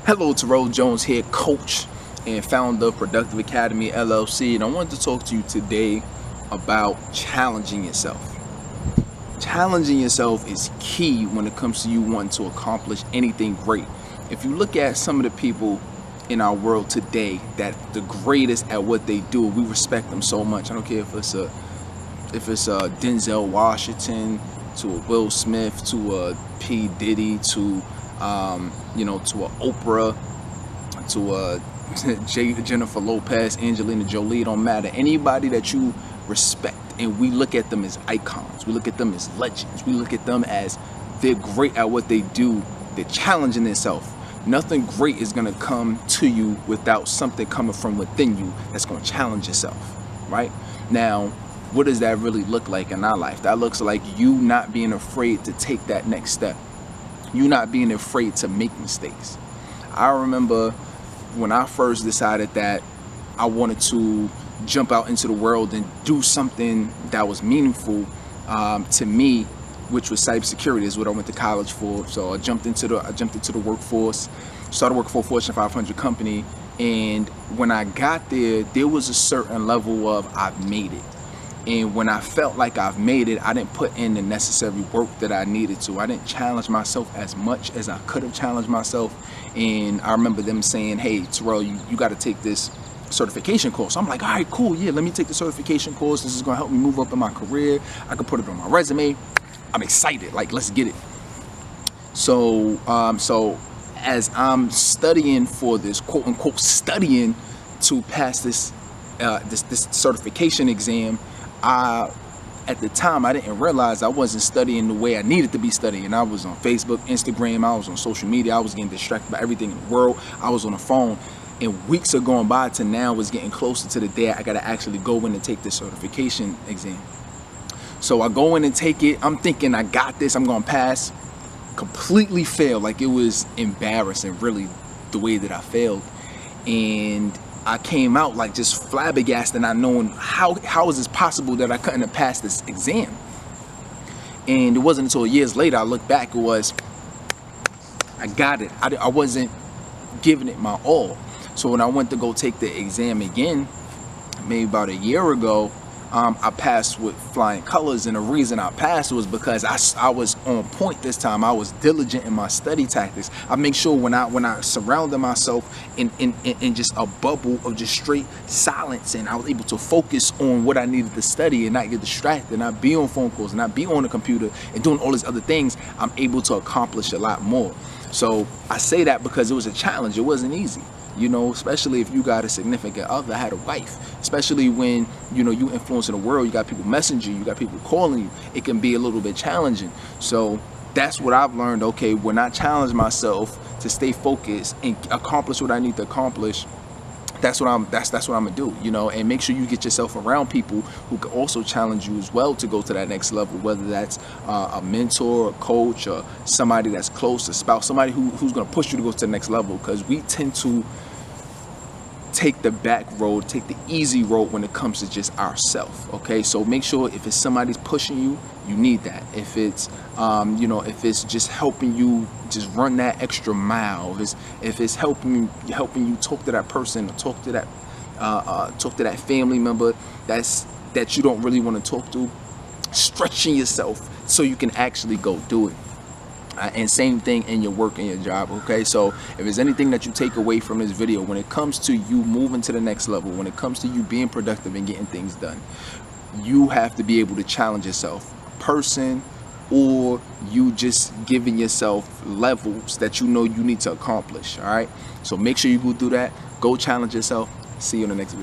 Hello, Terrell Jones here, coach and founder of Productive Academy LLC, and I wanted to talk to you today about challenging yourself. Challenging yourself is key when it comes to you wanting to accomplish anything great. If you look at some of the people in our world today that the greatest at what they do, we respect them so much. I don't care if it's a Denzel Washington, to a Will Smith, to a P. Diddy, to to a Oprah, to a Jennifer Lopez, Angelina Jolie. It don't matter. Anybody that you respect, and we look at them as icons. We look at them as legends. We look at them as they're great at what they do. They're challenging themselves. Nothing great is gonna come to you without something coming from within you that's gonna challenge yourself, right? Now, what does that really look like in our life? That looks like you not being afraid to take that next step. You not being afraid to make mistakes. I remember when I first decided that I wanted to jump out into the world and do something that was meaningful to me, which was cybersecurity. Is what I went to college for. So I jumped into the workforce, started working for a Fortune 500 company, and when I got there, there was a certain level of I've made it. And when I felt like I've made it, I didn't put in the necessary work that I needed to. I didn't challenge myself as much as I could have challenged myself. And I remember them saying, hey, Terrell, you got to take this certification course. I'm like, all right, cool. Yeah, let me take the certification course. This is going to help me move up in my career. I can put it on my resume. I'm excited. Like, let's get it. So as I'm studying for this, quote unquote, studying to pass this certification exam, at the time I didn't realize I wasn't studying the way I needed to be studying. I was on Facebook, Instagram, I was on social media, I was getting distracted by everything in the world, I was on the phone, and weeks are going by to now was getting closer to the day I gotta actually go in and take this certification exam. So I go in and take it, I'm thinking I got this, I'm gonna pass. Completely failed. Like, it was embarrassing really the way that I failed. And I came out like just flabbergasted, not knowing how is this possible that I couldn't have passed this exam. And it wasn't until years later I looked back, it was, I got it. I wasn't giving it my all. So when I went to go take the exam again, maybe about a year ago, I passed with flying colors, and the reason I passed was because I was on point this time. I was diligent in my study tactics. I make sure when I surrounded myself in just a bubble of just straight silence, and I was able to focus on what I needed to study and not get distracted, not be on phone calls, and not be on the computer and doing all these other things, I'm able to accomplish a lot more. So I say that because it was a challenge. It wasn't easy. Especially if you got a significant other, had a wife, especially when, you influence in the world, you got people messaging you, you got people calling you, it can be a little bit challenging. So that's what I've learned. Okay, when I challenge myself to stay focused and accomplish what I need to accomplish, that's what I'm gonna do, and make sure you get yourself around people who can also challenge you as well to go to that next level, whether that's a mentor, a coach, or somebody that's close, a spouse, somebody who's gonna push you to go to the next level, because we tend to take the back road, take the easy road when it comes to just ourselves. Okay, so make sure if it's somebody's pushing you, you need that. If it's if it's just helping you just run that extra mile, if it's helping you talk to that person, or talk to that family member that you don't really want to talk to, stretching yourself so you can actually go do it. And same thing in your work and your job. Okay, so if there's anything that you take away from this video when it comes to you moving to the next level, when it comes to you being productive and getting things done, you have to be able to challenge yourself, person, or you just giving yourself levels that you need to accomplish. All right, so make sure you go do that. Go challenge yourself. See you in the next video.